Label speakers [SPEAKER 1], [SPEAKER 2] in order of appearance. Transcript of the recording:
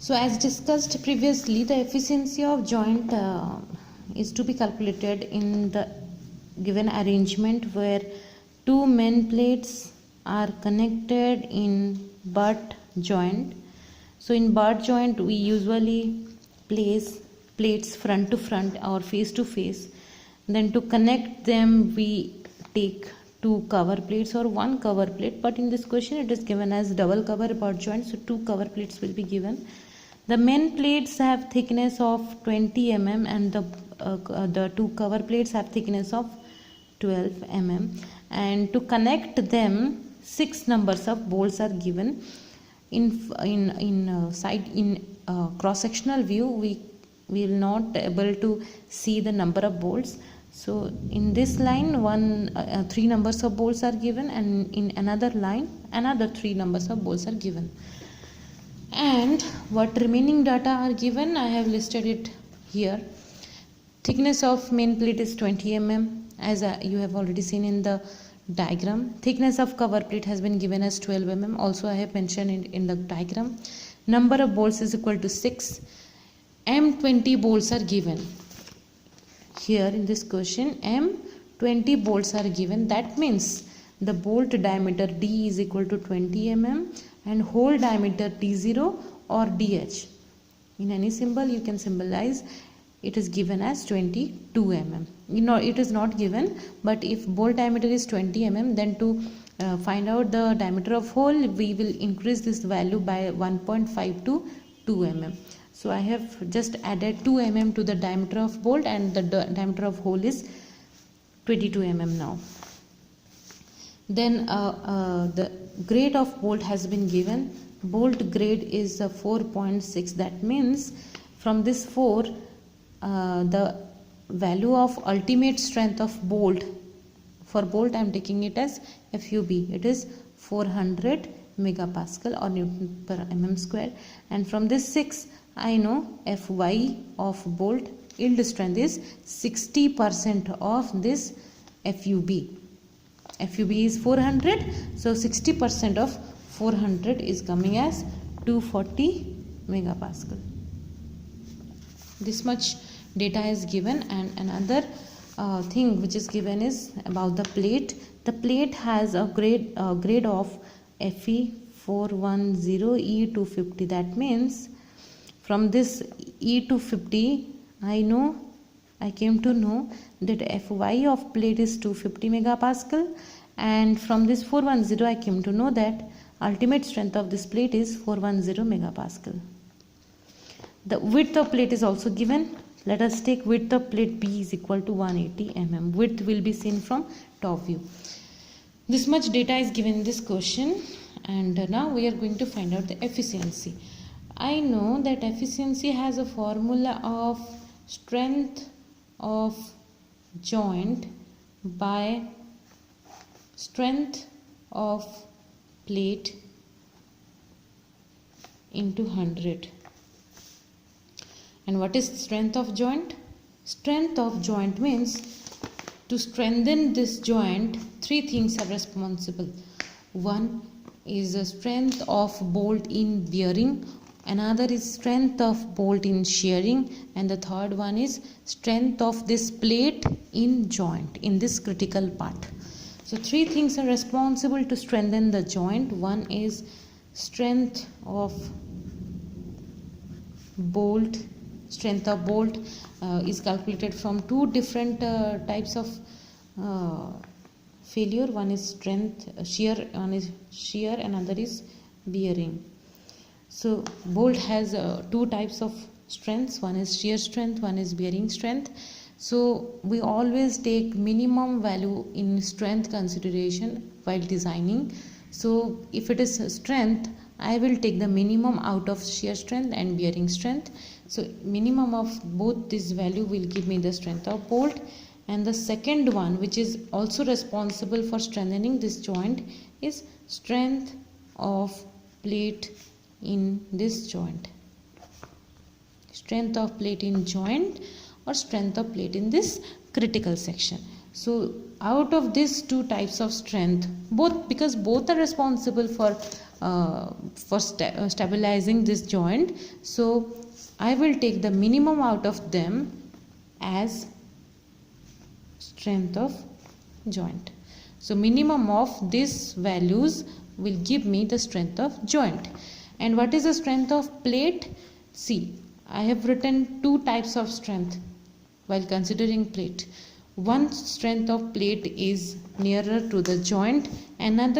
[SPEAKER 1] So as discussed previously, the efficiency of joint is to be calculated in the given arrangement where two main plates are connected in butt joint. So in butt joint we usually place plates front to front or face to face. Then to connect them we take two cover plates or one cover plate, but in this question it is given as double cover butt joint, so two cover plates will be given. The main plates have thickness of 20 mm and the two cover plates have thickness of 12 mm, and to connect them 6 numbers of bolts are given. In cross sectional view we will not able to see the number of bolts. So in this line 3 numbers of bolts are given, and in another line another 3 numbers of bolts are given. And what remaining data are given, I have listed it here. Thickness of main plate is 20 mm as you have already seen in the diagram. Thickness of cover plate has been given as 12 mm, also I have mentioned in the diagram. Number of bolts is equal to 6. M20 bolts are given. Here in this question M20 bolts are given. That means the bolt diameter D is equal to 20 mm and hole diameter D0 or DH. In any symbol you can symbolize. It is given as 22 mm. It is not given, but if bolt diameter is 20 mm, then to find out the diameter of hole we will increase this value by 1.5 to 2 mm. So I have just added 2 mm to the diameter of bolt, and the diameter of hole is 22 mm now. Then the grade of bolt has been given. Bolt grade is 4.6. That means from this 4 the value of ultimate strength of bolt, for bolt I am taking it as FUB, it is 400 megapascal or Newton per mm square, and from this 6 I know Fy of bolt yield strength is 60% of this FUB. FUB is 400, so 60% of 400 is coming as 240 megapascal. This much data is given, and another thing which is given is about the plate. The plate has a grade of Fe410E250. That means from this E250 I came to know that Fy of plate is 250 megapascal, and from this 410 I came to know that ultimate strength of this plate is 410 megapascal. The width of plate is also given. Let us take width of plate B is equal to 180 mm. Width will be seen from top view. This much data is given in this question, and now we are going to find out the efficiency. I know that efficiency has a formula of strength of joint by strength of plate into 100. And what is strength of joint? Strength of joint means to strengthen this joint 3 things are responsible. One is the strength of bolt in bearing, another is strength of bolt in shearing, and the third one is strength of this plate in joint, in this critical part. So 3 things are responsible to strengthen the joint. One is strength of bolt. Strength of bolt is calculated from 2 different types of failure. One is strength shear, one is shear, another is bearing. So bolt has 2 types of strengths. One is shear strength, one is bearing strength. So we always take minimum value in strength consideration while designing. So if it is strength, I will take the minimum out of shear strength and bearing strength. So minimum of both this value will give me the strength of bolt. And the second one, which is also responsible for strengthening this joint, is strength of plate in this joint. Strength of plate in joint or strength of plate in this critical section. So out of these 2 types of strength, because both are responsible for for stabilizing this joint. So I will take the minimum out of them as strength of joint. So minimum of these values will give me the strength of joint. And what is the strength of plate? See, I have written two types of strength while considering plate. One strength of plate is nearer to the joint, another